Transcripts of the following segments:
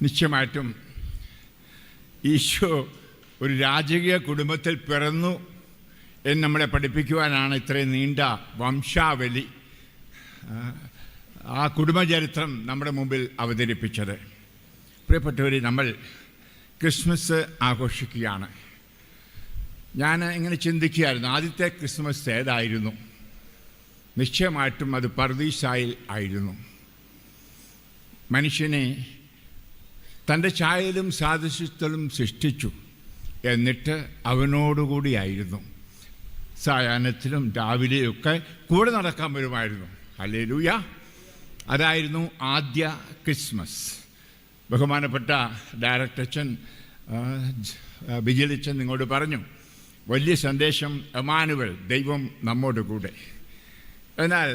നിശ്ചയമായിട്ടും ഈശോ ഒരു രാജകീയ കുടുംബത്തിൽ പിറന്നു എന്ന് നമ്മളെ പഠിപ്പിക്കുവാനാണ് ഇത്രയും നീണ്ട വംശാവലി, ആ കുടുംബചരിത്രം നമ്മുടെ മുമ്പിൽ അവതരിപ്പിച്ചത്. പ്രിയപ്പെട്ടവർ, നമ്മൾ ക്രിസ്മസ് ആഘോഷിക്കുകയാണ്. ഞാൻ ഇങ്ങനെ ചിന്തിക്കുകയായിരുന്നു, ആദ്യത്തെ ക്രിസ്മസ് ഏതായിരുന്നു? നിശ്ചയമായിട്ടും അത് പർദീസായിൽ ആയിരുന്നു. മനുഷ്യനെ തൻ്റെ ഛായയിലും സാദൃശ്യത്തിലും സൃഷ്ടിച്ചു, എന്നിട്ട് അവനോടുകൂടിയായിരുന്നു. സായാഹ്നത്തിലും രാവിലെയൊക്കെ കൂടെ നടക്കാൻ വരുമായിരുന്നു. ഹല്ലേലൂയ! അതായിരുന്നു ആദ്യ ക്രിസ്മസ്. ബഹുമാനപ്പെട്ട ഡയറക്ടറച്ചൻ വിജിലച്ചൻ നിങ്ങളോട് പറഞ്ഞു, വലിയ സന്ദേശം, എമാനുവൽ, ദൈവം നമ്മോട് കൂടെ. എന്നാൽ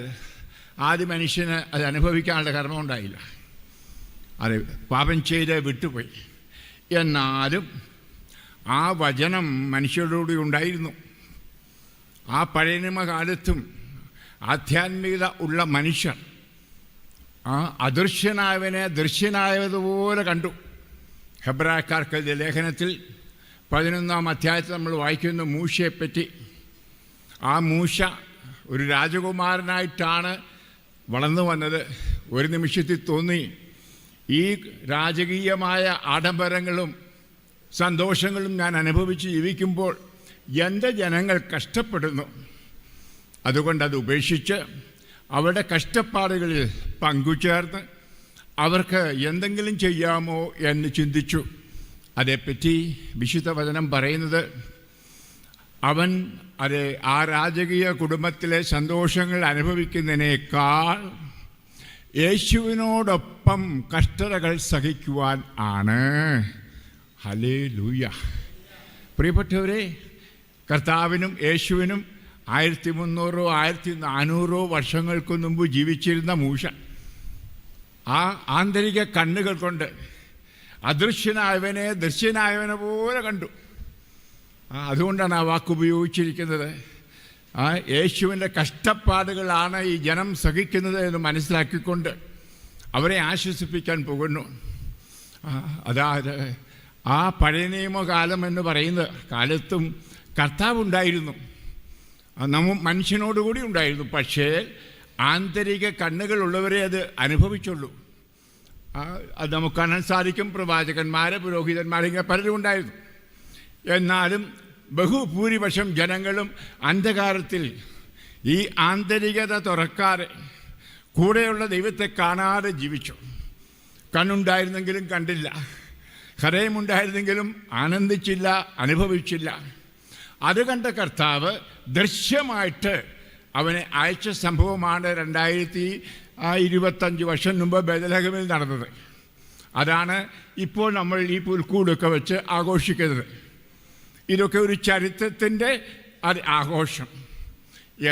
ആദ്യ മനുഷ്യന് അത് അനുഭവിക്കാനുള്ള കർമ്മമുണ്ടായില്ല. അത് പാപം ചെയ്ത് വിട്ടുപോയി. എന്നാലും ആ വചനം മനുഷ്യരോട് ഉണ്ടായിരുന്നു. ആ പഴയ നിയമകാലത്തും ആധ്യാത്മികത ഉള്ള മനുഷ്യർ ആ അദൃശ്യനായവനെ ദൃശ്യനായതുപോലെ കണ്ടു. ഹെബ്രായക്കാർക്ക് ലേഖനത്തിൽ 11-ാം അധ്യായത്തിൽ നമ്മൾ വായിക്കുന്ന മൂശയെപ്പറ്റി. ആ മൂശ ഒരു രാജകുമാരനായിട്ടാണ് വളർന്നു വന്നത്. ഒരു നിമിഷത്തിൽ തോന്നി, ഈ രാജകീയമായ ആഡംബരങ്ങളും സന്തോഷങ്ങളും ഞാൻ അനുഭവിച്ച് ജീവിക്കുമ്പോൾ എൻ്റെ ജനങ്ങൾ കഷ്ടപ്പെടുന്നു. അതുകൊണ്ട് അത് ഉപേക്ഷിച്ച് അവരുടെ കഷ്ടപ്പാടുകളിൽ പങ്കുചേർന്ന് അവർക്ക് എന്തെങ്കിലും ചെയ്യാമോ എന്ന് ചിന്തിച്ചു. അതേപ്പറ്റി വിശുദ്ധ വചനം പറയുന്നത്, അവൻ ആ രാജകീയ കുടുംബത്തിലെ സന്തോഷങ്ങൾ അനുഭവിക്കുന്നതിനേക്കാൾ യേശുവിനോടൊപ്പം കഷ്ടതകൾ സഹിക്കുവാൻ ആണ്. ഹല്ലേലൂയ! പ്രിയപ്പെട്ടവരെ, കർത്താവിനും യേശുവിനും 1300 1400 വർഷങ്ങൾക്ക് മുമ്പ് ജീവിച്ചിരുന്ന മൂശ ആ ആന്തരിക കണ്ണുകൾ കൊണ്ട് അദൃശ്യനായവനെ ദൃശ്യനായവനെ പോലെ കണ്ടു. അതുകൊണ്ടാണ് ആ വാക്ക് ഉപയോഗിച്ചിരിക്കുന്നത്. യേശുവിൻ്റെ കഷ്ടപ്പാടുകളാണ് ഈ ജനം സഹിക്കുന്നത് എന്ന് മനസ്സിലാക്കിക്കൊണ്ട് അവരെ ആശ്വസിപ്പിക്കാൻ പോകുന്നു. അതായത് ആ പഴയ നിയമകാലം എന്ന് പറയുന്ന കാലത്തും കർത്താവുണ്ടായിരുന്നു, മനുഷ്യനോടുകൂടി ഉണ്ടായിരുന്നു. പക്ഷേ ആന്തരിക കണ്ണുകളുള്ളവരെ അത് അനുഭവിച്ചുള്ളൂ. അത് നമുക്ക് കാണാൻ സാധിക്കും. പ്രവാചകന്മാർ, പുരോഹിതന്മാർ, ഇങ്ങനെ പലരും ഉണ്ടായിരുന്നു. എന്നാലും ബഹുഭൂരിപക്ഷം ജനങ്ങളും അന്ധകാരത്തിൽ ഈ ആന്തരികത തുറക്കാതെ കൂടെയുള്ള ദൈവത്തെ കാണാതെ ജീവിച്ചു. കണ്ണുണ്ടായിരുന്നെങ്കിലും കണ്ടില്ല, ഹൃദയമുണ്ടായിരുന്നെങ്കിലും ആനന്ദിച്ചില്ല, അനുഭവിച്ചില്ല. അത് കണ്ട കർത്താവ് ദൃശ്യമായിട്ട് അവനെ അയച്ച സംഭവമാണ് 2025 വർഷം മുമ്പ് ബേത്ലഹേമിൽ നടന്നത്. അതാണ് ഇപ്പോൾ നമ്മൾ ഈ പുൽക്കൂടൊക്കെ വെച്ച് ആഘോഷിക്കുന്നത്. ഇതൊക്കെ ഒരു ചരിത്രത്തിൻ്റെ ആഘോഷം.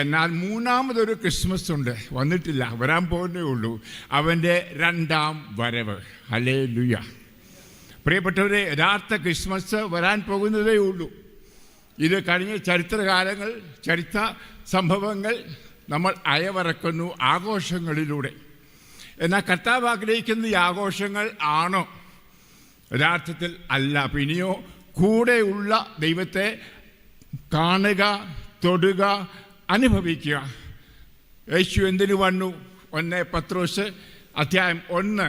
എന്നാൽ മൂന്നാമതൊരു ക്രിസ്മസ് ഉണ്ട്, വന്നിട്ടില്ല, വരാൻ പോകുന്നേ ഉള്ളൂ. അവൻ്റെ രണ്ടാം വരവ്. ഹല്ലേലൂയ! പ്രിയപ്പെട്ടവരെ, യഥാർത്ഥ ക്രിസ്മസ് വരാൻ പോകുന്നതേ ഉള്ളൂ. ഇത് കഴിഞ്ഞ ചരിത്രകാലങ്ങൾ, ചരിത്ര സംഭവങ്ങൾ നമ്മൾ അയവറക്കുന്നു ആഘോഷങ്ങളിലൂടെ. എന്നാൽ കർത്താവ് ആഗ്രഹിക്കുന്ന ഈ ആഘോഷങ്ങൾ ആണോ? യഥാർത്ഥത്തിൽ അല്ല. പിന്നെയോ കൂടെയുള്ള ദൈവത്തെ കാണുക, തൊടുക, അനുഭവിക്കുക. യേശു എന്തിനു വന്നു? 1 പത്രോസ് അധ്യായം 1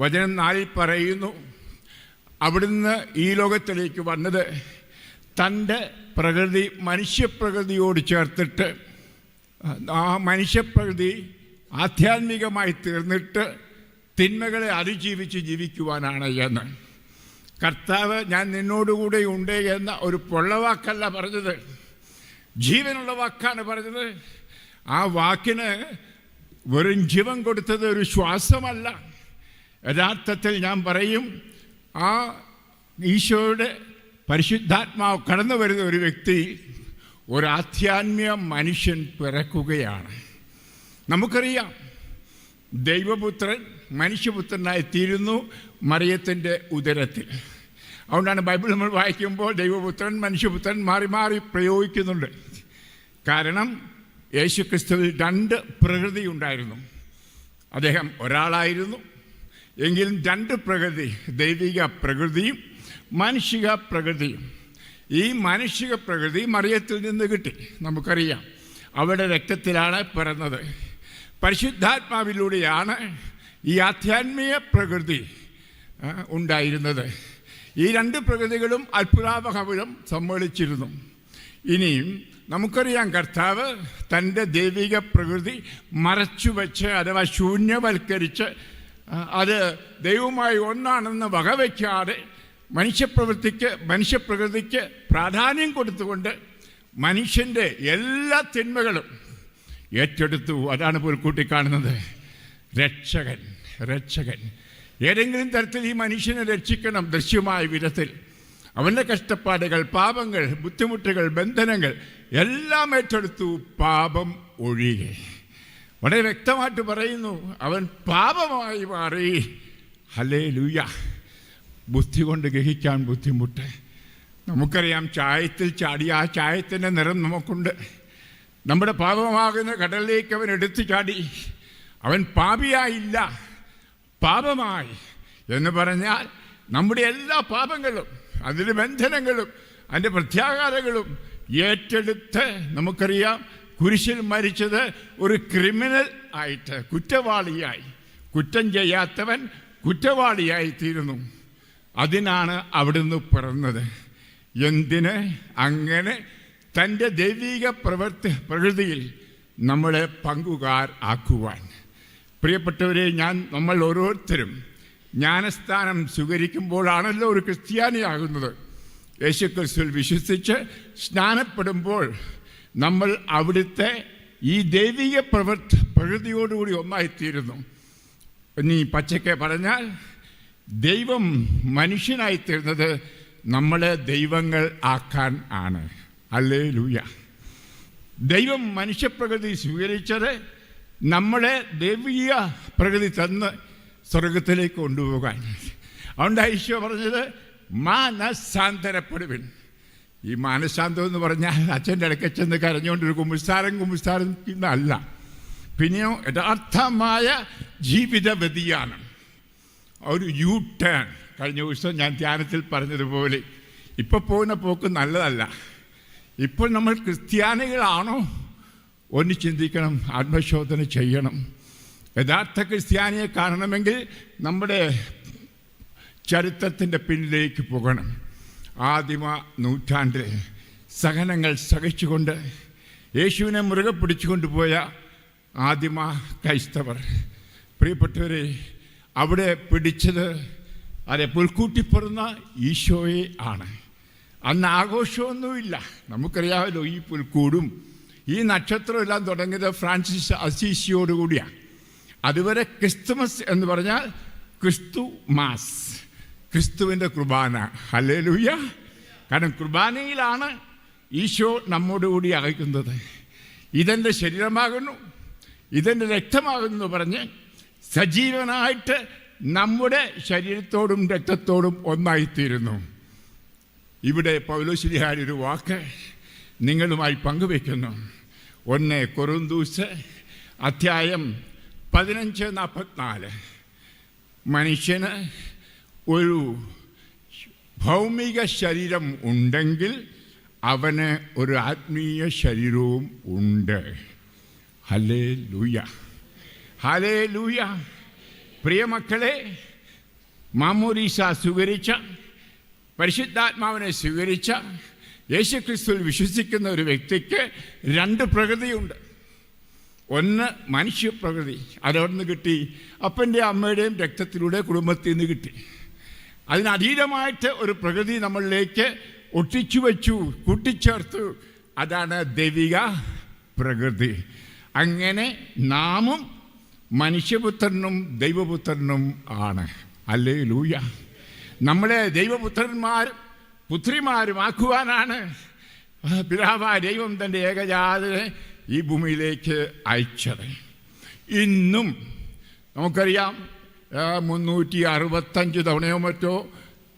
വചനം 4 പറയുന്നു, അവിടുന്ന് ഈ ലോകത്തിലേക്ക് വന്നത് തൻ്റെ പ്രകൃതി മനുഷ്യപ്രകൃതിയോട് ചേർത്തിട്ട് ആ മനുഷ്യപ്രകൃതി ആധ്യാത്മികമായി തീർന്നിട്ട് തിന്മകളെ അതിജീവിച്ച് ജീവിക്കുവാനാണ് എന്ന്. കർത്താവ് ഞാൻ നിന്നോടുകൂടെ ഉണ്ട് എന്ന ഒരു പൊള്ളവാക്കല്ല പറഞ്ഞത്, ജീവനുള്ള വാക്കാണ് പറഞ്ഞത്. ആ വാക്കിന് വെറും ജീവൻ കൊടുത്തത് ഒരു ശ്വാസമല്ല. യഥാർത്ഥത്തിൽ ഞാൻ പറയും, ആ ഈശോയുടെ പരിശുദ്ധാത്മാവ് കടന്നു വരുന്ന ഒരു വ്യക്തി, ഒരു ആധ്യാത്മിക മനുഷ്യൻ പിറക്കുകയാണ്. നമുക്കറിയാം, ദൈവപുത്രൻ മനുഷ്യപുത്രനായി തീരുന്നു മറിയത്തിൻ്റെ ഉദരത്തിൽ. അതുകൊണ്ടാണ് ബൈബിൾ നമ്മൾ വായിക്കുമ്പോൾ ദൈവപുത്രൻ മനുഷ്യപുത്രൻ മാറി മാറി പ്രയോഗിക്കുന്നുണ്ട്. കാരണം യേശുക്രിസ്തുവിൽ 2 പ്രകൃതി ഉണ്ടായിരുന്നു. അദ്ദേഹം ഒരാളായിരുന്നു, എങ്കിലും രണ്ട് പ്രകൃതി, ദൈവിക പ്രകൃതിയും മാനുഷിക പ്രകൃതിയും. ഈ മാനുഷിക പ്രകൃതി മറിയത്തിൽ നിന്ന് കിട്ടി. നമുക്കറിയാം, അവരുടെ രക്തത്തിലാണ് പിറന്നത്. പരിശുദ്ധാത്മാവിലൂടെയാണ് ഈ ആധ്യാത്മിക പ്രകൃതി ഉണ്ടായിരുന്നത്. ഈ രണ്ട് പ്രകൃതികളും അത്ഭുതാവഹം സമ്മേളിച്ചിരുന്നു. ഇനിയും നമുക്കറിയാം, കർത്താവ് തൻ്റെ ദൈവിക പ്രകൃതി മറച്ചുവെച്ച് അഥവാ ശൂന്യവൽക്കരിച്ച് അത് ദൈവവുമായി ഒന്നാണെന്ന് വകവയ്ക്കാതെ മനുഷ്യപ്രകൃതിക്ക് പ്രാധാന്യം കൊടുത്തുകൊണ്ട് മനുഷ്യൻ്റെ എല്ലാ തിന്മകളും ഏറ്റെടുത്തു. അതാണ് പുൽക്കൂട്ടി കാണുന്നത്. രക്ഷകൻ ഏതെങ്കിലും തരത്തിൽ ഈ മനുഷ്യനെ രക്ഷിക്കണം. ദൃശ്യമായ വിധത്തിൽ അവൻ്റെ കഷ്ടപ്പാടുകൾ, പാപങ്ങൾ, ബുദ്ധിമുട്ടുകൾ, ബന്ധനങ്ങൾ എല്ലാം ഏറ്റെടുത്തു, പാപം ഒഴികെ. വളരെ വ്യക്തമായിട്ട് പറയുന്നു, അവൻ പാപമായി മാറി. ഹല്ലേലൂയ. ബുദ്ധി കൊണ്ട് ഗ്രഹിക്കാൻ ബുദ്ധിമുട്ട്. നമുക്കറിയാം, ചായത്തിൽ ചാടി ആ ചായത്തിൻ്റെ നിറം നമുക്കുണ്ട്. നമ്മുടെ പാപമാകുന്ന കടലിലേക്ക് അവൻ എടുത്തു ചാടി. അവൻ പാപിയായില്ല, പാപമായി എന്ന് പറഞ്ഞാൽ നമ്മുടെ എല്ലാ പാപങ്ങളും, അതിൻ്റെ ബന്ധനങ്ങളും, അതിൻ്റെ പ്രത്യാഘാതങ്ങളും ഏറ്റെടുത്ത്, നമുക്കറിയാം, കുരിശിൽ മരിച്ചത് ഒരു ക്രിമിനൽ ആയിട്ട്, കുറ്റവാളിയായി. കുറ്റം ചെയ്യാത്തവൻ കുറ്റവാളിയായി തീരുന്നു. അതിനാണ് അവിടുന്ന് പിറന്നത്. എന്തിന്? അങ്ങനെ തൻ്റെ ദൈവിക പ്രകൃതിയിൽ നമ്മളെ പങ്കുകാർ ആക്കുവാൻ. പ്രിയപ്പെട്ടവരെ, നമ്മൾ ഓരോരുത്തരും ജ്ഞാനസ്ഥാനം സ്വീകരിക്കുമ്പോഴാണല്ലോ ഒരു ക്രിസ്ത്യാനിയാകുന്നത്. യേശുക്രിസ്തുവിൽ വിശ്വസിച്ച് സ്നാനപ്പെടുമ്പോൾ നമ്മൾ അവിടുത്തെ ഈ ദൈവിക പ്രകൃതിയോടുകൂടി ഒന്നായിത്തീരുന്നു. ഇനി പച്ചക്കെ പറഞ്ഞാൽ, ദൈവം മനുഷ്യനായിത്തീരുന്നത് നമ്മളെ ദൈവങ്ങൾ ആക്കാൻ ആണ്. ഹല്ലേലൂയ. ദൈവം മനുഷ്യപ്രകൃതി സ്വീകരിച്ചത് നമ്മളെ ദൈവിക പ്രകൃതി തന്ന് സ്വർഗത്തിലേക്ക് കൊണ്ടുപോകാൻ. അതുകൊണ്ട് ഈശോ പറഞ്ഞത് മാനസാന്തരപ്പെടുവിൻ. ഈ മാനസാന്തരം എന്ന് പറഞ്ഞാൽ അച്ഛൻ്റെ ഇടയ്ക്ക് ചെന്ന് കരഞ്ഞുകൊണ്ടൊരു കുമ്പസാരം പിന്നെയോ യഥാർത്ഥമായ ജീവിത വ്യതിയാനം, ഒരു യു ടേൺ. കഴിഞ്ഞ ദിവസം ഞാൻ ധ്യാനത്തിൽ പറഞ്ഞതുപോലെ ഇപ്പോൾ പോകുന്ന പോക്ക് നല്ലതല്ല. ഇപ്പോൾ നമ്മൾ ക്രിസ്ത്യാനികളാണോ ഒന്ന് ചിന്തിക്കണം, ആത്മശോധന ചെയ്യണം. യഥാർത്ഥ ക്രിസ്ത്യാനിയെ കാണണമെങ്കിൽ നമ്മുടെ ചരിത്രത്തിൻ്റെ പിന്നിലേക്ക് പോകണം. ആദിമ നൂറ്റാണ്ടിൽ സഹനങ്ങൾ സഹിച്ചുകൊണ്ട് യേശുവിനെ മുറുകെ പിടിച്ചുകൊണ്ടുപോയ ആദിമ ക്രൈസ്തവർ, പ്രിയപ്പെട്ടവരെ, അവിടെ പിടിച്ചത് പുൽക്കൂട്ടി പിറന്ന ഈശോയെ ആണ്. അന്ന് ആഘോഷമൊന്നുമില്ല. നമുക്കറിയാമല്ലോ, ഈ പുൽക്കൂടും ഈ നക്ഷത്രവും എല്ലാം തുടങ്ങിയത് ഫ്രാൻസിസ് അസീസിയോടുകൂടിയാണ്. അതുവരെ ക്രിസ്തുമസ് എന്ന് പറഞ്ഞാൽ ക്രിസ്തു മാസ്, ക്രിസ്തുവിൻ്റെ കുർബാന. ഹല്ലേലൂയ. കാരണം കുർബാനയിലാണ് ഈശോ നമ്മോടുകൂടി അയക്കുന്നത്. ഇതെൻ്റെ ശരീരമാകുന്നു, ഇതെൻ്റെ രക്തമാകുന്നു പറഞ്ഞ് സജീവനായിട്ട് നമ്മുടെ ശരീരത്തോടും രക്തത്തോടും ഒന്നായിത്തീരുന്നു. ഇവിടെ പൗലോസ്ലീഹായുടെ ഒരു വാക്ക് നിങ്ങളുമായി പങ്കുവെക്കുന്നു. 1 കൊറിന്തോസ് അധ്യായം 15:44. മനുഷ്യന് ഒരു ഭൗമിക ശരീരം ഉണ്ടെങ്കിൽ അവന് ഒരു ആത്മീയ ശരീരവും ഉണ്ട്. Hallelujah, hallelujah. പ്രിയമക്കളെ, മാമോദീസ സ്വീകരിച്ച, പരിശുദ്ധാത്മാവിനെ സ്വീകരിച്ച, യേശുക്രിസ്തുവിൽ വിശ്വസിക്കുന്ന ഒരു വ്യക്തിക്ക് രണ്ട് പ്രകൃതിയുണ്ട്. ഒന്ന് മനുഷ്യപ്രകൃതി, അതോടൊന്ന് കിട്ടി അപ്പൻ്റെ അമ്മയുടെയും രക്തത്തിലൂടെ കുടുംബത്തിൽ നിന്ന് കിട്ടി. അതിനതീതമായിട്ട് ഒരു പ്രകൃതി നമ്മളിലേക്ക് ഒട്ടിച്ചു വച്ചു, കൂട്ടിച്ചേർത്തു. അതാണ് ദൈവിക പ്രകൃതി. അങ്ങനെ നാമും മനുഷ്യപുത്രനും ദൈവപുത്രനും ആണ്. ഹല്ലേലൂയ. നമ്മളെ ദൈവപുത്രന്മാരും പുത്രിമാരും ആക്കുവാനാണ് പിതാവായ ദൈവം തൻ്റെ ഏകജാതനെ ഈ ഭൂമിയിലേക്ക് അയച്ചത്. ഇന്നും നമുക്കറിയാം, 365 തവണയോ മറ്റോ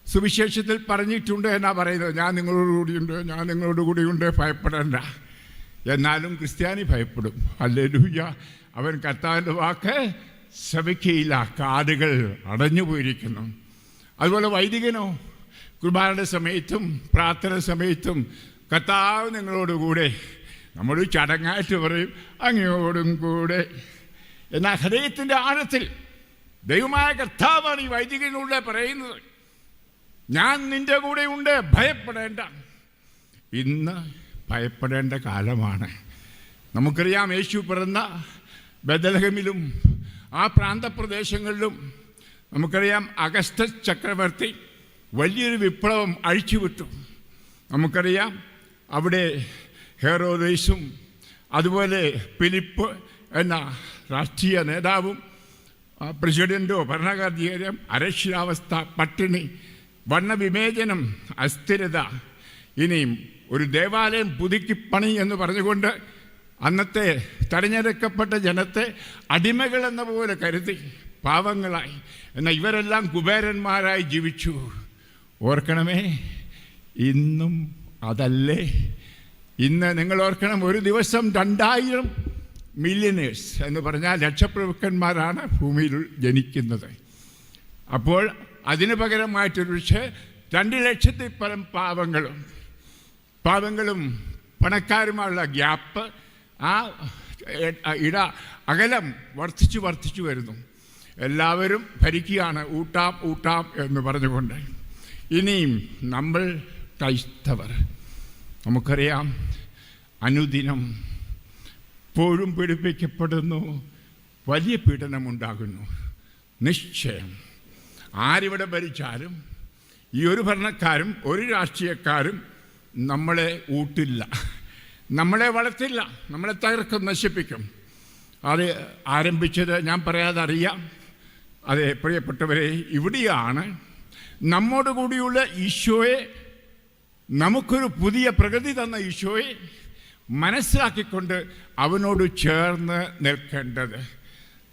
സുവിശേഷത്തിൽ പറഞ്ഞിട്ടുണ്ട് എന്നാ പറയുന്നത്, ഞാൻ നിങ്ങളോട് കൂടിയുണ്ട്, ഭയപ്പെടേണ്ട. എന്നാലും ക്രിസ്ത്യാനി ഭയപ്പെടും. ഹല്ലേലൂയ. അവൻ കർത്താവിൻ്റെ വാക്ക് സഭയ്ക്കയില്ല, കാതുകൾ അടഞ്ഞു പോയിരിക്കുന്നു. അതുപോലെ വൈദികനോ കുർബാനയുടെ സമയത്തും പ്രാർത്ഥന സമയത്തും കർത്താവ് നിങ്ങളോടുകൂടെ, നമ്മൾ ചടങ്ങായിട്ട് പറയും അങ്ങയോടും കൂടെ. എന്നാൽ ഹൃദയത്തിൻ്റെ ആഴത്തിൽ ദൈവമായ കർത്താവാണ് ഈ വൈദികനോട് പറയുന്നത്, ഞാൻ നിൻ്റെ കൂടെ ഉണ്ട്, ഭയപ്പെടേണ്ട. ഇന്ന് ഭയപ്പെടേണ്ട കാലമാണ്. നമുക്കറിയാം, യേശു പിറന്ന ബെത്ലഹേമിലും ആ പ്രാന്തപ്രദേശങ്ങളിലും നമുക്കറിയാം അഗസ്റ്റസ് ചക്രവർത്തി വലിയൊരു വിപ്ലവം അഴിച്ചുവിട്ടു. നമുക്കറിയാം അവിടെ ഹെറോദേസും അതുപോലെ ഫിലിപ്പ് എന്ന രാഷ്ട്രീയ നേതാവും പ്രസിഡൻറ്റോ ഭരണാധികാരിയും അരക്ഷിതാവസ്ഥ, പട്ടിണി, വർണ്ണവിവേചനം, അസ്ഥിരത, ഇനിയും ഒരു ദേവാലയം പുതുക്കിപ്പണി എന്ന് പറഞ്ഞുകൊണ്ട് അന്നത്തെ തെരഞ്ഞെടുക്കപ്പെട്ട ജനത്തെ അടിമകളെന്ന പോലെ കരുതി പാവങ്ങളായി. എന്നാൽ ഇവരെല്ലാം കുബേരന്മാരായി ജീവിച്ചു. ഓർക്കണമേ, ഇന്നും അതല്ലേ? ഇന്ന് നിങ്ങൾ ഓർക്കണം, ഒരു ദിവസം 2000 മില്യനേഴ്സ് എന്ന് പറഞ്ഞാൽ ലക്ഷപ്രഭുക്കന്മാരാണ് ഭൂമിയിൽ ജനിക്കുന്നത്. അപ്പോൾ അതിന് പകരമായിട്ടൊരു പക്ഷേ 2 ലക്ഷത്തിൽ പരം പാവങ്ങളും പണക്കാരുമായുള്ള ഗ്യാപ്പ്, ആ അകലം വർദ്ധിച്ചു വരുന്നു. എല്ലാവരും ഭരിക്കുകയാണ്, ഊട്ടാം എന്ന് പറഞ്ഞുകൊണ്ട്. ഇനിയും നമ്മൾ ക്രൈസ്തവർ, നമുക്കറിയാം, അനുദിനം എപ്പോഴും പീഡിപ്പിക്കപ്പെടുന്നു, വലിയ പീഡനമുണ്ടാകുന്നു. നിശ്ചയം ആരിവിടെ ഭരിച്ചാലും ഈ ഒരു ഭരണക്കാരും ഒരു രാഷ്ട്രീയക്കാരും നമ്മളെ ഊട്ടില്ല, നമ്മളെ വളർത്തില്ല, നമ്മളെ തകർക്കും, നശിപ്പിക്കും. അത് ആരംഭിച്ചത് ഞാൻ പറയാതെ അറിയാം. അതെ പ്രിയപ്പെട്ടവരെ, ഇവിടെയാണ് നമ്മോട് കൂടിയുള്ള ഈശോയെ, നമുക്കൊരു പുതിയ പ്രകൃതി തന്ന ഈശോയെ മനസ്സിലാക്കിക്കൊണ്ട് അവനോട് ചേർന്ന് നിൽക്കേണ്ടത്.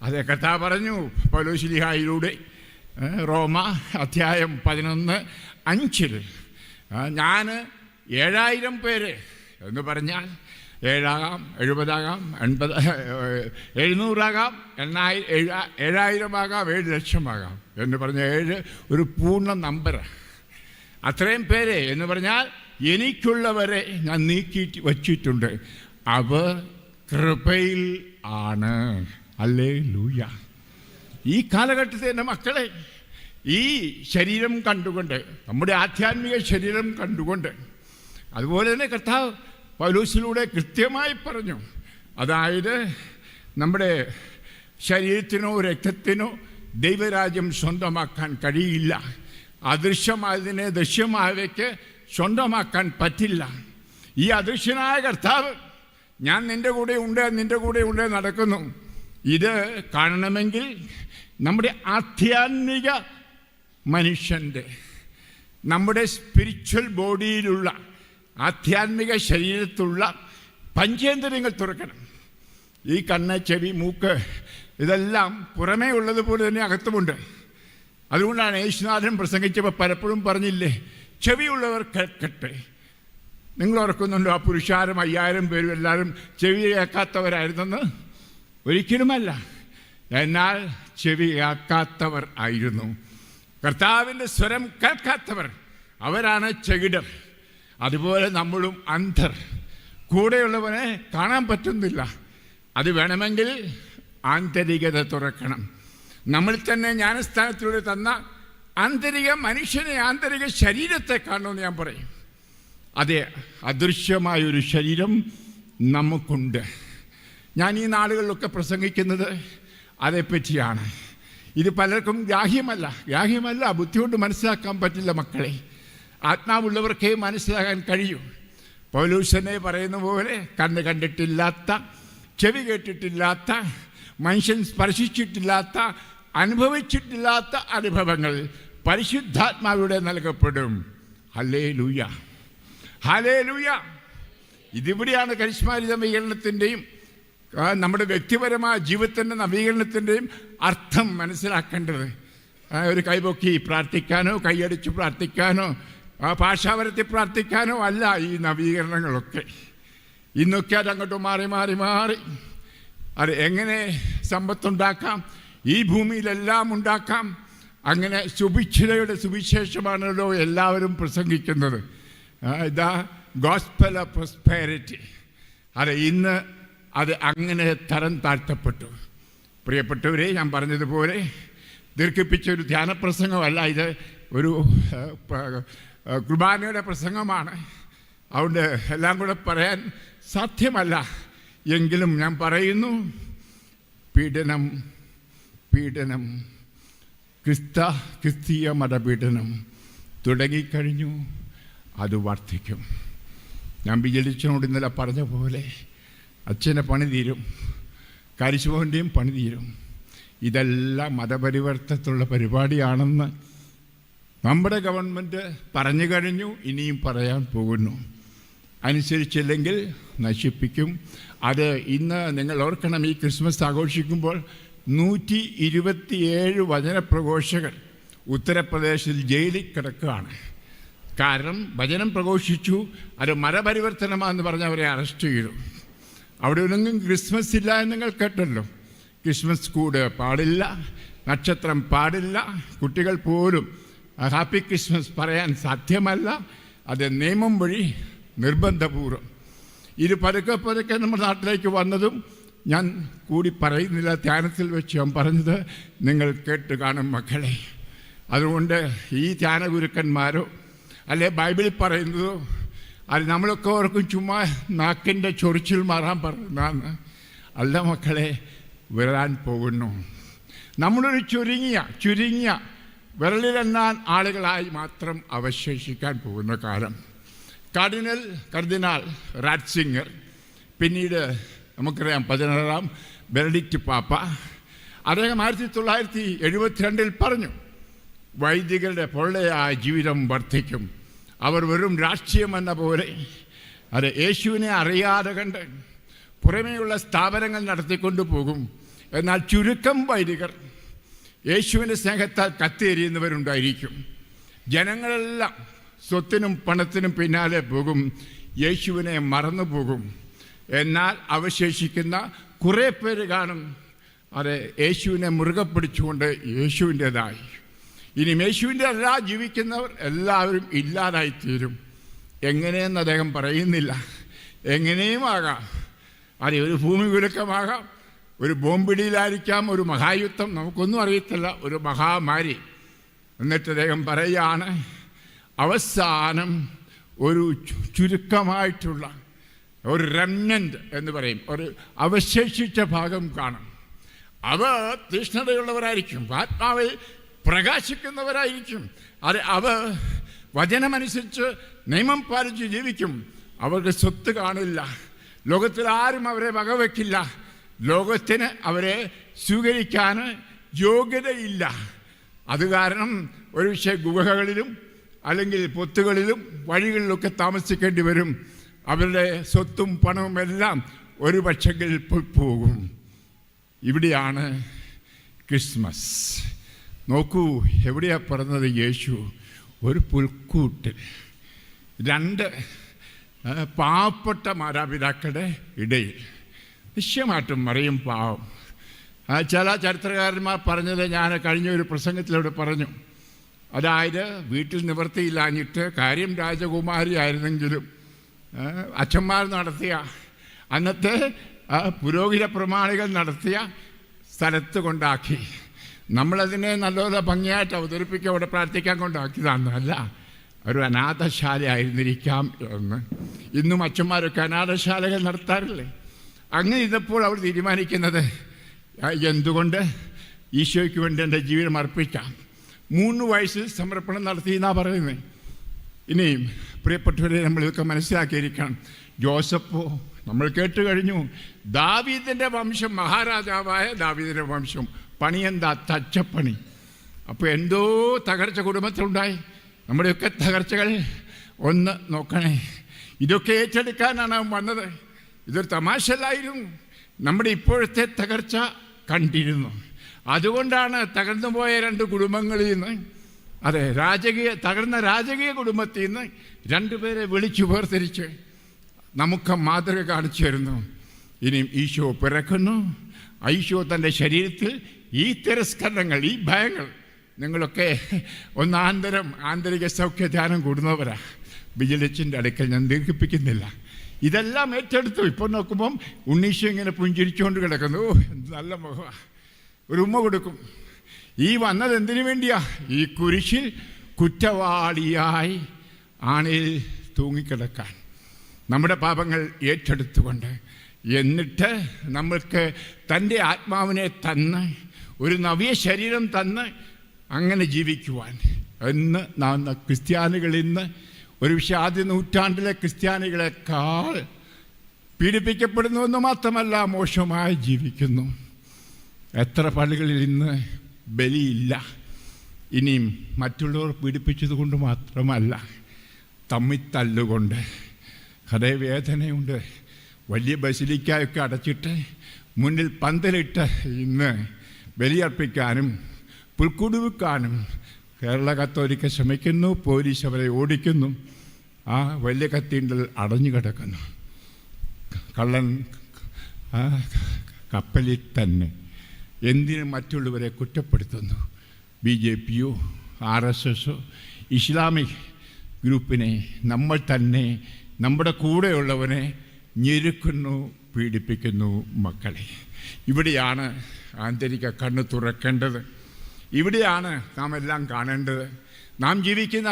അതേ കർത്താവ് പറഞ്ഞു പൗലോസ്ലീഹായിലൂടെ, റോമ അധ്യായം 11:5, ഞാൻ 7000 പേര് എന്ന് പറഞ്ഞാൽ 7 70 80 700 7000 7 ലക്ഷമാകാം എന്ന് പറഞ്ഞ 7 ഒരു പൂർണ്ണ നമ്പർ. അത്രയും പേരെ എന്ന് പറഞ്ഞാൽ എനിക്കുള്ളവരെ ഞാൻ നീക്കി വച്ചിട്ടുണ്ട്, അവർ കൃപയിൽ ആണ്. ഹല്ലേലൂയ. ഈ കാലഘട്ടത്തിൽ എൻ്റെ മക്കളെ, ഈ ശരീരം കണ്ടുകൊണ്ട്, നമ്മുടെ ആധ്യാത്മിക ശരീരം കണ്ടുകൊണ്ട്, അതുപോലെ തന്നെ കർത്താവ് പൗലോസിലൂടെ കൃത്യമായി പറഞ്ഞു, അതായത് നമ്മുടെ ശരീരത്തിനോ രക്തത്തിനോ ദൈവരാജ്യം സ്വന്തമാക്കാൻ കഴിയില്ല. അദൃശ്യമായതിനെ ദൃശ്യമായവയ്ക്ക് സ്വന്തമാക്കാൻ പറ്റില്ല. ഈ അദൃശ്യനായ കർത്താവ് ഞാൻ നിൻ്റെ കൂടെ ഉണ്ട് നടക്കുന്നു. ഇത് കാണണമെങ്കിൽ നമ്മുടെ ആധ്യാത്മിക മനുഷ്യൻ്റെ, നമ്മുടെ സ്പിരിച്വൽ ബോഡിയിലുള്ള, ആധ്യാത്മിക ശരീരത്തിലുള്ള പഞ്ചേന്ദ്രിയങ്ങൾ തുറക്കണം. ഈ കണ്ണ്, ചെവി, മൂക്ക് ഇതെല്ലാം പുറമേ ഉള്ളതുപോലെ തന്നെ അകത്തുമുണ്ട്. അതുകൊണ്ടാണ് യേശുനാഥൻ പ്രസംഗിച്ചപ്പോൾ പലപ്പോഴും പറഞ്ഞില്ലേ, ചെവിയുള്ളവർ കേൾക്കട്ടെ. നിങ്ങൾ ഓർക്കുന്നുണ്ടോ ആ പുരുഷാരം 5000 പേരും എല്ലാവരും ചെവി കേൾക്കാത്തവരായിരുന്നെന്ന്? ഒരിക്കലുമല്ല. എന്നാൽ ചെവി കേൾക്കാത്തവർ ആയിരുന്നു. കർത്താവിൻ്റെ സ്വരം കേൾക്കാത്തവർ, അവരാണ് ചെകിടർ. അതുപോലെ നമ്മളും അന്ധർ. കൂടെയുള്ളവനെ കാണാൻ പറ്റുന്നില്ല. അത് വേണമെങ്കിൽ ആന്തരികത തുറക്കണം. നമ്മൾ തന്നെ ജ്ഞാനസ്ഥാനത്തിലൂടെ തന്ന ആന്തരിക മനുഷ്യനെ, ആന്തരിക ശരീരത്തെ കാണണമെന്ന് ഞാൻ പറയും. അതെ, അദൃശ്യമായൊരു ശരീരം നമുക്കുണ്ട്. ഞാൻ ഈ നാളുകളിലൊക്കെ പ്രസംഗിക്കുന്നത് അതേപ്പറ്റിയാണ്. ഇത് പലർക്കും ഗ്രാഹ്യമല്ല, ബുദ്ധി കൊണ്ട് മനസ്സിലാക്കാൻ പറ്റില്ല മക്കളെ. ആത്മാവുള്ളവർക്കേ മനസ്സിലാക്കാൻ കഴിയൂ. പൗലോസനെ പറയുന്ന പോലെ കണ്ണ് കണ്ടിട്ടില്ലാത്ത, ചെവി കേട്ടിട്ടില്ലാത്ത, മനുഷ്യൻ സ്പർശിച്ചിട്ടില്ലാത്ത, അനുഭവിച്ചിട്ടില്ലാത്ത അനുഭവങ്ങൾ പരിശുദ്ധാത്മാവിലൂടെ നൽകപ്പെടും. Hallelujah, hallelujah. ഇതിവിടെയാണ് കരിസ്മാരിക നവീകരണത്തിൻ്റെയും നമ്മുടെ വ്യക്തിപരമായ ജീവിതത്തിൻ്റെ നവീകരണത്തിൻ്റെയും അർത്ഥം മനസ്സിലാക്കേണ്ടത്. ഒരു കൈപൊക്കി പ്രാർത്ഥിക്കാനോ, കൈയടിച്ച് പ്രാർത്ഥിക്കാനോ, ഭാഷാവരത്തി പ്രാർത്ഥിക്കാനോ അല്ല ഈ നവീകരണങ്ങളൊക്കെ. ഇന്നൊക്കെ അതങ്ങോട്ട് മാറി അത് എങ്ങനെ സമ്പത്തുണ്ടാക്കാം, ഈ ഭൂമിയിലെല്ലാം ഉണ്ടാക്കാം. അങ്ങനെ സുഭിക്ഷതയുടെ സുവിശേഷമാണല്ലോ എല്ലാവരും പ്രസംഗിക്കുന്നത്. The gospel of prosperity. അത് ഇന്ന് അത് അങ്ങനെ തരം താഴ്ത്തപ്പെട്ടു. പ്രിയപ്പെട്ടവരെ, ഞാൻ പറഞ്ഞതുപോലെ ദീർഘിപ്പിച്ച ഒരു ധ്യാനപ്രസംഗമല്ല ഇത്, ഒരു കുർബാനയുടെ പ്രസംഗമാണ്. അതുകൊണ്ട് എല്ലാം കൂടെ പറയാൻ സാധ്യമല്ല. എങ്കിലും ഞാൻ പറയുന്നു, പീഡനം പീഡനം ക്രിസ്തീയ മതപീഡനം തുടങ്ങിക്കഴിഞ്ഞു, അത് വർദ്ധിക്കും. ഞാൻ ബിജലിച്ചനോട് ഇന്നലെ പറഞ്ഞ പോലെ അച്ഛൻ്റെ പണി തീരും, കരിശുമോൻ്റെയും പണി തീരും. ഇതെല്ലാം മതപരിവർത്തനത്തിലുള്ള പരിപാടിയാണെന്ന് നമ്മുടെ ഗവൺമെൻറ് പറഞ്ഞു കഴിഞ്ഞു, ഇനിയും പറയാൻ പോകുന്നു. അനുസരിച്ചില്ലെങ്കിൽ നശിപ്പിക്കും. അത് ഇന്ന് നിങ്ങൾ ഓർക്കണം, ഈ ക്രിസ്മസ് ആഘോഷിക്കുമ്പോൾ 127 വചനപ്രഘോഷകർ ഉത്തർപ്രദേശിൽ ജയിലിൽ കിടക്കുകയാണ്. കാരണം വചനം പ്രഘോഷിച്ചു, അത് മതപരിവർത്തനമാണെന്ന് പറഞ്ഞ് അവരെ അറസ്റ്റ് ചെയ്തു. അവിടെ ഒന്നും ക്രിസ്മസ് ഇല്ല എന്ന് നിങ്ങൾ കേട്ടല്ലോ. ക്രിസ്മസ് കൂട് പാടില്ല, നക്ഷത്രം പാടില്ല, കുട്ടികൾ പോലും ഹാപ്പി ക്രിസ്മസ് പറയാൻ സാധ്യമല്ല. അത് നിയമം വഴി നിർബന്ധപൂർവ്വം. ഇത് പതുക്കെ പതുക്കെ നമ്മുടെ നാട്ടിലേക്ക് വന്നതും ഞാൻ കൂടി പറയുന്നില്ല. ധ്യാനത്തിൽ വെച്ച് ഞാൻ പറഞ്ഞത് നിങ്ങൾ കേട്ട് കാണും മക്കളെ. അതുകൊണ്ട് ഈ ധ്യാനഗുരുക്കന്മാരോ അല്ലെ ബൈബിളിൽ പറയുന്നതോ അത് നമ്മളൊക്കെ ഓർക്കും ചുമ്മാ നാക്കിൻ്റെ ചൊറിച്ചിൽ മാറാൻ പറയുന്നതാണ്. അല്ല മക്കളെ, വരാൻ പോകുന്നു. നമ്മളൊരു ചുരുങ്ങിയ വിരലിലെണ്ണാൻ ആളുകളായി മാത്രം അവശേഷിക്കാൻ പോകുന്ന കാലം. കർദിനാൾ റാറ്റ്സിംഗർ, പിന്നീട് നമുക്കറിയാം 16-ാം ബെനഡിക്റ്റ് പാപ്പ, അദ്ദേഹം 1972 പറഞ്ഞു, വൈദികരുടെ പൊള്ളയായ ജീവിതം വർദ്ധിക്കും. അവർ വെറും രാഷ്ട്രീയമെന്ന പോലെ അത് യേശുവിനെ അറിയാതെ കണ്ട് പുറമേയുള്ള സ്ഥാപനങ്ങൾ നടത്തിക്കൊണ്ടു പോകും. എന്നാൽ ചുരുക്കം വൈദികർ യേശുവിൻ്റെ സ്നേഹത്താൽ കത്തിയെരിയുന്നവരുണ്ടായിരിക്കും. ജനങ്ങളെല്ലാം സ്വത്തിനും പണത്തിനും പിന്നാലെ പോകും, യേശുവിനെ മറന്നു പോകും. എന്നാൽ അവശേഷിക്കുന്ന കുറേ പേര് കാണും, അത് യേശുവിനെ മുറുകെ പിടിച്ചുകൊണ്ട് യേശുവിൻ്റെതായി. ഇനി യേശുവിൻ്റെ അല്ല ജീവിക്കുന്നവർ എല്ലാവരും ഇല്ലാതായിത്തീരും. എങ്ങനെയെന്ന് അദ്ദേഹം പറയുന്നില്ല. എങ്ങനെയും ആകാം. അത് ഒരു ഭൂമി കുലുക്കമാകാം, ഒരു ബോംബിടിയിലായിരിക്കാം, ഒരു മഹായുദ്ധം, നമുക്കൊന്നും അറിയത്തില്ല, ഒരു മഹാമാരി. എന്നിട്ട് അദ്ദേഹം പറയുകയാണ്, അവസാനം ഒരു ചുരുക്കമായിട്ടുള്ള ഒരു റെമനന്റ് എന്ന് പറയും, ഒരു അവശേഷിച്ച ഭാഗം കാണും. അവർ തീഷ്ണതയുള്ളവരായിരിക്കും, ആത്മാവിൽ പ്രകാശിക്കുന്നവരായിരിക്കും. അത് അവർ വചനമനുസരിച്ച് നിയമം പാലിച്ച് ജീവിക്കും. അവർക്ക് സ്വത്ത് കാണില്ല, ലോകത്തിൽ ആരും അവരെ വകവെക്കില്ല, ലോകത്തിന് അവരെ സ്വീകരിക്കാൻ യോഗ്യതയില്ല. അത് കാരണം ഒരു പക്ഷേ ഗുഹകളിലും അല്ലെങ്കിൽ പൊത്തുകളിലും വഴികളിലൊക്കെ താമസിക്കേണ്ടി വരും. അവരുടെ സ്വത്തും പണവും എല്ലാം ഒരു പക്ഷെങ്കിൽ പോകും. ഇവിടെയാണ് ക്രിസ്മസ്. നോക്കൂ, എവിടെയാ പറഞ്ഞത് യേശു? ഒരു പുൽക്കൂട്ടിൽ 2 പാവപ്പെട്ട മാതാപിതാക്കളുടെ ഇടയിൽ. നിശ്ചയമായിട്ടും മറിയും പാവം. ചില ചരിത്രകാരന്മാർ പറഞ്ഞത് ഞാൻ കഴിഞ്ഞ ഒരു പ്രസംഗത്തിലൂടെ പറഞ്ഞു. അതായത് വീട്ടിൽ നിവൃത്തിയില്ലാഞ്ഞിട്ട്, കാര്യം രാജകുമാരി ആയിരുന്നെങ്കിലും അച്ഛന്മാർ നടത്തിയ, അന്നത്തെ പുരോഹിത പ്രമാണികൾ നടത്തിയ സ്ഥലത്ത് കൊണ്ടാക്കി. നമ്മളതിനെ നല്ലപോലെ ഭംഗിയായിട്ട് അവതരിപ്പിക്കുക, അവിടെ പ്രാർത്ഥിക്കാൻ കൊണ്ടാക്കിയതാണ്. അല്ല, ഒരു അനാഥശാല ആയിരുന്നിരിക്കാം എന്ന്. ഇന്നും അച്ഛന്മാരൊക്കെ അനാഥശാലകൾ നടത്താറില്ലേ? അങ്ങനെ ഇതപ്പോൾ അവർ തീരുമാനിക്കുന്നത്, എന്തുകൊണ്ട് ഈശോയ്ക്ക് വേണ്ടി എൻ്റെ ജീവിതം അർപ്പിക്കാം. 3 വയസ്സിൽ സമർപ്പണം നടത്തിയെന്നാണ് പറയുന്നത്. ഇനിയും പ്രിയപ്പെട്ടവരെ, നമ്മളിതൊക്കെ മനസ്സിലാക്കിയിരിക്കണം. ജോസഫോ നമ്മൾ കേട്ട് കഴിഞ്ഞു, ദാവീദിൻ്റെ വംശം, മഹാരാജാവായ ദാവീദിൻ്റെ വംശം. പണിയെന്താ? തച്ചപ്പണി. അപ്പോൾ എന്തോ തകർച്ച കുടുംബത്തിലുണ്ടായി. നമ്മുടെയൊക്കെ തകർച്ചകൾ ഒന്ന് നോക്കണേ. ഇതൊക്കെ ഏറ്റെടുക്കാനാണ് അവൻ വന്നത്. ഇതൊരു തമാശല്ലായിരുന്നു. നമ്മുടെ ഇപ്പോഴത്തെ തകർച്ച കണ്ടിരുന്നു. അതുകൊണ്ടാണ് തകർന്നു പോയ 2 കുടുംബങ്ങളിൽ നിന്ന്, അതെ, തകർന്ന രാജകീയ കുടുംബത്തിൽ നിന്ന് 2 പേരെ വിളിച്ചു വേർതിരിച്ച് നമുക്ക് മാതൃക കാണിച്ചു തരുന്നു. ഇനിയും ഈശോ പിറക്കുന്നു. ഈശോ തൻ്റെ ശരീരത്തിൽ ഈ തിരസ്കരണങ്ങൾ, ഈ ഭയങ്ങൾ, നിങ്ങളൊക്കെ ആന്തരിക സൗഖ്യ ധ്യാനം കൂടുന്നവരാ. വിജിലൻസിൻ്റെ അടുക്കൽ ഞാൻ ദീർഘിപ്പിക്കുന്നില്ല. ഇതെല്ലാം ഏറ്റെടുത്തു. ഇപ്പോൾ നോക്കുമ്പം ഉണ്ണീശോ ഇങ്ങനെ പുഞ്ചിരിച്ചുകൊണ്ട് കിടക്കുന്നു. എന്ത് നല്ല മുഖമാണ്. ഒരു ഉമ്മ കൊടുക്കും. ഈ വന്നത് എന്തിനു വേണ്ടിയാ? ഈ കുരിശിൽ കുറ്റവാളിയായി ആണിൽ തൂങ്ങിക്കിടക്കാൻ, നമ്മുടെ പാപങ്ങൾ ഏറ്റെടുത്തുകൊണ്ട്, എന്നിട്ട് നമ്മൾക്ക് തൻ്റെ ആത്മാവിനെ തന്ന് ഒരു നവ്യ ശരീരം തന്ന് അങ്ങനെ ജീവിക്കുവാൻ എന്ന് നാം ക്രിസ്ത്യാനികൾ ഇന്ന് ഒരു പക്ഷേ ആദ്യ നൂറ്റാണ്ടിലെ ക്രിസ്ത്യാനികളെക്കാൾ പീഡിപ്പിക്കപ്പെടുന്നുവെന്ന് മാത്രമല്ല, മോശമായി ജീവിക്കുന്നു. എത്ര പള്ളികളിൽ ഇന്ന് ബലിയില്ല. ഇനിയും മറ്റുള്ളവർ പീഡിപ്പിച്ചത് കൊണ്ട് മാത്രമല്ല, തമ്മിത്തല്ലുകൊണ്ട്, ഹൃദയവേദനയുണ്ട്. വലിയ ബസിലിക്കായൊക്കെ അടച്ചിട്ട് മുന്നിൽ പന്തലിട്ട് ഇന്ന് ബലിയർപ്പിക്കാനും പുൽക്കുടുവിക്കാനും കേരള കത്തോലിക്ക ശ്രമിക്കുന്നു. പോലീസ് അവരെ ഓടിക്കുന്നു. ആ വലിയ കത്തീണ്ടൽ അടഞ്ഞു കിടക്കുന്നു. കള്ളൻ കപ്പലിൽ തന്നെ എന്തിനും മറ്റുള്ളവരെ കുറ്റപ്പെടുത്തുന്നു. BJPയോ RSSോ ഇസ്ലാമിക് ഗ്രൂപ്പിനെ നമ്മൾ തന്നെ, നമ്മുടെ കൂടെയുള്ളവനെ ഞെരുക്കുന്നു, പീഡിപ്പിക്കുന്നു. മക്കളെ, ഇവിടെയാണ് ആന്തരിക കണ്ണ് തുറക്കേണ്ടത്. ഇവിടെയാണ് നാം എല്ലാം കാണേണ്ടത്. നാം ജീവിക്കുന്ന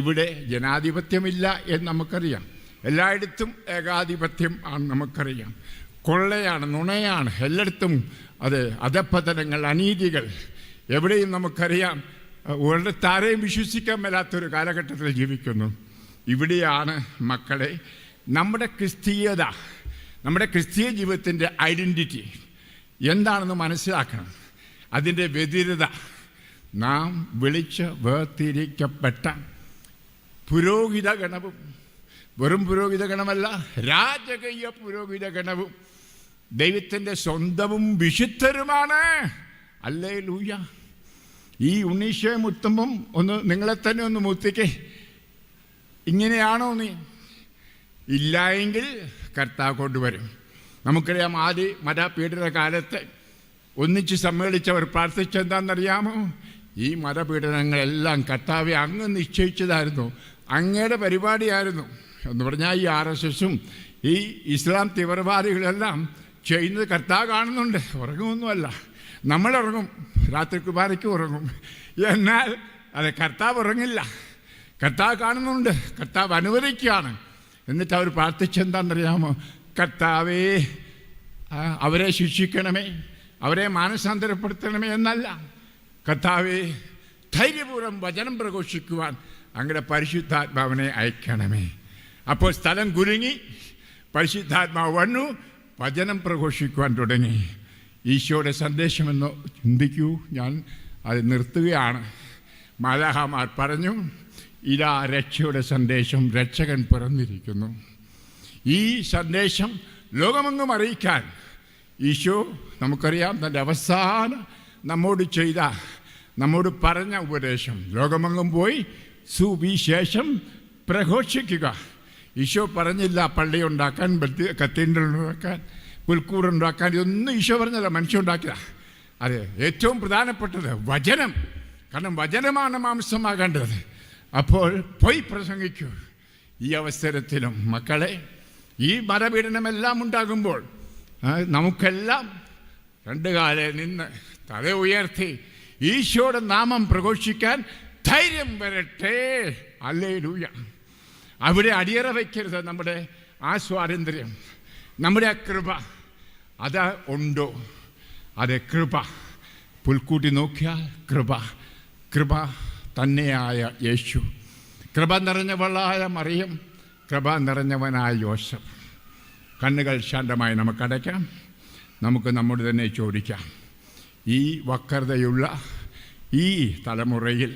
ഇവിടെ ജനാധിപത്യമില്ല എന്ന് നമുക്കറിയാം. എല്ലായിടത്തും ഏകാധിപത്യം ആണ് നമുക്കറിയാം. കൊള്ളയാണ്, നുണയാണ് എല്ലായിടത്തും. അത് അധപ്പതനങ്ങൾ, അനീതികൾ എവിടെയും നമുക്കറിയാം. ഒരിടത്താരെയും വിശ്വസിക്കാൻ മേലാത്തൊരു കാലഘട്ടത്തിൽ ജീവിക്കുന്നു. ഇവിടെയാണ് മക്കളെ നമ്മുടെ ക്രിസ്തീയത, നമ്മുടെ ക്രിസ്തീയ ജീവിതത്തിൻ്റെ ഐഡൻറ്റിറ്റി എന്താണെന്ന് മനസ്സിലാക്കണം. അതിൻ്റെ വ്യതിരത, നാം വിളിച്ച് വേർതിരിക്കപ്പെട്ട പുരോഹിത ഗണവും, വെറും പുരോഹിത ഗണമല്ല, രാജകീയ പുരോഹിത ഗണവും ദൈവത്തിൻ്റെ സ്വന്തവും വിശുദ്ധരുമാണ്. ഹല്ലേലൂയ. ഈ ഉണ്ണീശോയെ മുത്തുമ്പം ഒന്ന് നിങ്ങളെ തന്നെ ഒന്ന് മുത്തിക്കേ. ഇങ്ങനെയാണോ നീ? ഇല്ല എങ്കിൽ കർത്താവ് കൊണ്ടുവരും. നമുക്കറിയാം, ആദ്യ മതപീഡന കാലത്ത് ഒന്നിച്ച് സമ്മേളിച്ചവർ പ്രാർത്ഥിച്ചെന്താണെന്നറിയാമോ? ഈ മതപീഡനങ്ങളെല്ലാം കർത്താവെ അങ്ങ് നിശ്ചയിച്ചതായിരുന്നു, അങ്ങയുടെ പരിപാടിയായിരുന്നു എന്ന് പറഞ്ഞാൽ ഈ RSSും ഈ ഇസ്ലാം തീവ്രവാദികളെല്ലാം ചെയ്യുന്നത് കർത്താവ് കാണുന്നുണ്ട്. ഉറങ്ങുമൊന്നുമല്ല, നമ്മളിറങ്ങും, രാത്രി കുർബാനയ്ക്ക് ഉറങ്ങും. എന്നാൽ അത് കർത്താവ് ഉറങ്ങില്ല. കർത്താവ് കാണുന്നുണ്ട്, കർത്താവ് അനുവദിക്കുകയാണ്. എന്നിട്ട് അവർ പ്രാർത്ഥിച്ചെന്താണെന്നറിയാമോ? കർത്താവേ അവരെ ശിക്ഷിക്കണമേ, അവരെ മാനസാന്തരപ്പെടുത്തണമേ എന്നല്ല, കർത്താവേ ധൈര്യപൂർവ്വം വചനം പ്രഘോഷിക്കുവാൻ അങ്ങയുടെ പരിശുദ്ധാത്മാവിനെ അയക്കണമേ. അപ്പോൾ സ്ഥലം കുലുങ്ങി, പരിശുദ്ധാത്മാവ് വന്നു, വചനം പ്രഘോഷിക്കുവാൻ തുടങ്ങി. ഈശോയുടെ സന്ദേശമെന്ന് ചിന്തിക്കൂ. ഞാൻ അത് നിർത്തുകയാണ്. മാലാഖമാർ പറഞ്ഞു, ഇതാ രക്ഷയുടെ സന്ദേശം, രക്ഷകൻ പിറന്നിരിക്കുന്നു. ഈ സന്ദേശം ലോകമെങ്ങും അറിയിക്കാൻ ഈശോ, നമുക്കറിയാം, തൻ്റെ അവസാനം നമ്മോട് പറഞ്ഞ ഉപദേശം, ലോകമെങ്ങും പോയി സുവിശേഷം പ്രഘോഷിക്കുക. ഈശോ പറഞ്ഞില്ല പള്ളി ഉണ്ടാക്കാൻ, കത്തീഡ്രൽ ഉണ്ടാക്കാൻ, പുൽക്കൂടുണ്ടാക്കാൻ. ഇതൊന്നും ഈശോ പറഞ്ഞല്ല, മനുഷ്യനുണ്ടാക്കില്ല. അത് ഏറ്റവും പ്രധാനപ്പെട്ടത് വചനം. കാരണം വചനമാണ് മാംസമാകേണ്ടത്. അപ്പോൾ പോയി പ്രസംഗിക്കൂ. ഈ അവസരത്തിലും മക്കളെ, ഈ മതപീഡനമെല്ലാം ഉണ്ടാകുമ്പോൾ നമുക്കെല്ലാം രണ്ട് കാലേ നിന്ന് തല ഉയർത്തി ഈശോയുടെ നാമം പ്രഘോഷിക്കാൻ ധൈര്യം വരട്ടെ. ഹല്ലേലൂയ. അവിടെ അടിയറ വയ്ക്കരുത്. നമ്മുടെ ആ സ്വാതന്ത്ര്യം, നമ്മുടെ ആ കൃപ, അത് ഉണ്ടോ? അത് കൃപ. പുൽക്കൂട്ടി നോക്കിയാൽ കൃപ തന്നെയായ യേശു, കൃപ നിറഞ്ഞവളായ മറിയം, കൃപ നിറഞ്ഞവനായ യോസഫ്. കണ്ണുകൾ ശാന്തമായി നമുക്കടയ്ക്കാം. നമുക്ക് നമ്മോട് തന്നെ ചോദിക്കാം, ഈ വക്രതയുള്ള ഈ തലമുറയിൽ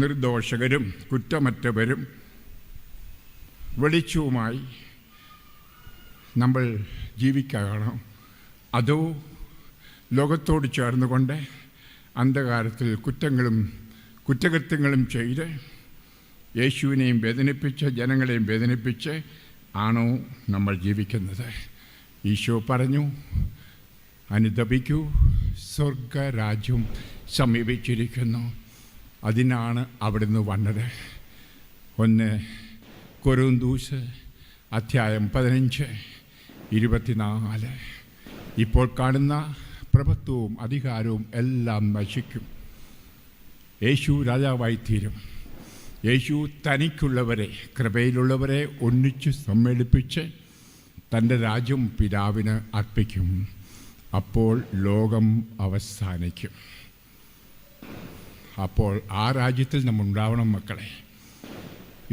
നിർദോഷകരും കുറ്റമറ്റവരും വെളിച്ചവുമായി നമ്മൾ ജീവിക്കുകയാണോ? അതോ ലോകത്തോട് ചേർന്നുകൊണ്ട് അന്ധകാരത്തിൽ കുറ്റകൃത്യങ്ങളും ചെയ്ത് യേശുവിനെയും വേദനിപ്പിച്ച് ജനങ്ങളെയും വേദനിപ്പിച്ച് ആണോ നമ്മൾ ജീവിക്കുന്നത്? ഈശോ പറഞ്ഞു, അനുതപിക്കൂ, സ്വർഗരാജ്യം സമീപിച്ചിരിക്കുന്നു. അതിനാണ് അവിടുന്ന് വന്നത്. 1 കൊരിന്ത്യർ അധ്യായം 15:24. ഇപ്പോൾ കാണുന്ന പ്രഭുത്വവും അധികാരവും എല്ലാം നശിക്കും. യേശു രാജാവായിത്തീരും. യേശു തനിക്കുള്ളവരെ, കൃപയിലുള്ളവരെ ഒന്നിച്ച് സമ്മേളിപ്പിച്ച് തൻ്റെ രാജ്യം പിതാവിന് അർപ്പിക്കും. അപ്പോൾ ലോകം അവസാനിക്കും. അപ്പോൾ ആ രാജ്യത്തിൽ നമ്മൾ ഉണ്ടാവണം മക്കളെ.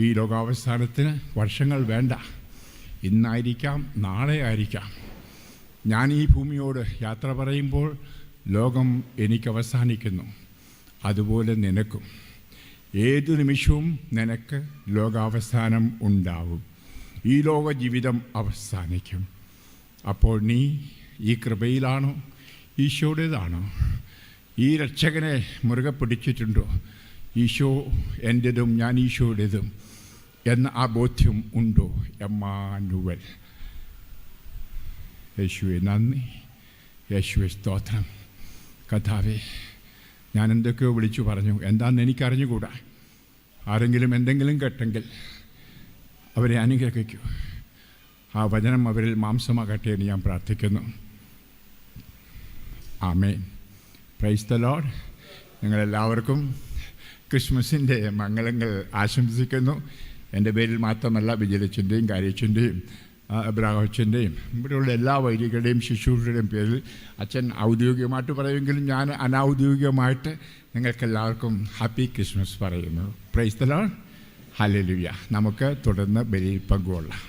ഈ ലോകാവസാനത്തിന് വർഷങ്ങൾ വേണ്ട. ഇന്നായിരിക്കാം, നാളെ ആയിരിക്കാം. ഞാൻ ഈ ഭൂമിയോട് യാത്ര പറയുമ്പോൾ ലോകം എനിക്ക് അവസാനിക്കുന്നു. അതുപോലെ നിനക്കും ഏതു നിമിഷവും നിനക്ക് ലോകാവസാനം ഉണ്ടാവും. ഈ ലോക ജീവിതം അവസാനിക്കും. അപ്പോൾ നീ ഈ കൃപയിലാണോ, ഈശോയുടേതാണോ? ഈ രക്ഷകനെ മുറുകെ പിടിച്ചിട്ടുണ്ടോ? ഈശോ എൻ്റെതും ഞാൻ ഈശോയുടേതും എന്ന ആ ബോധ്യം ഉണ്ടോ? എമ്മാനുവൽ. യേശുവെ നന്ദി, യേശുവെ സ്തോത്രം. കർത്താവേ, ഞാൻ എന്തൊക്കെയോ വിളിച്ചു പറഞ്ഞു, എന്താണെന്ന് എനിക്കറിഞ്ഞുകൂടാ. ആരെങ്കിലും എന്തെങ്കിലും കേട്ടെങ്കിൽ അവരെ അനുഗ്രഹിക്കൂ. ആ വചനം അവരിൽ മാംസമാകട്ടെ എന്ന് ഞാൻ പ്രാർത്ഥിക്കുന്നു. ആമേൻ. Praise the Lord. നിങ്ങളെല്ലാവർക്കും ക്രിസ്മസിൻ്റെ മംഗളങ്ങൾ ആശംസിക്കുന്നു. എൻ്റെ പേരിൽ മാത്രമല്ല, വിജയലച്ചൻ്റെയും കാര്യച്ചൻ്റെയും അബ്രാഹച്ചൻ്റെയും ഇവിടെയുള്ള എല്ലാ വൈദികരുടെയും ശുശ്രൂഷയുടെയും പേരിൽ അച്ഛൻ ഔദ്യോഗികമായിട്ട് പറയുമെങ്കിലും ഞാൻ അനൗദ്യോഗികമായിട്ട് നിങ്ങൾക്കെല്ലാവർക്കും ഹാപ്പി ക്രിസ്മസ് പറയുന്നു. Price the Lord. ഹല്ലേലൂയ. നമുക്ക് തുടർന്ന് ബലിയിൽ പങ്കുകൊള്ളാം.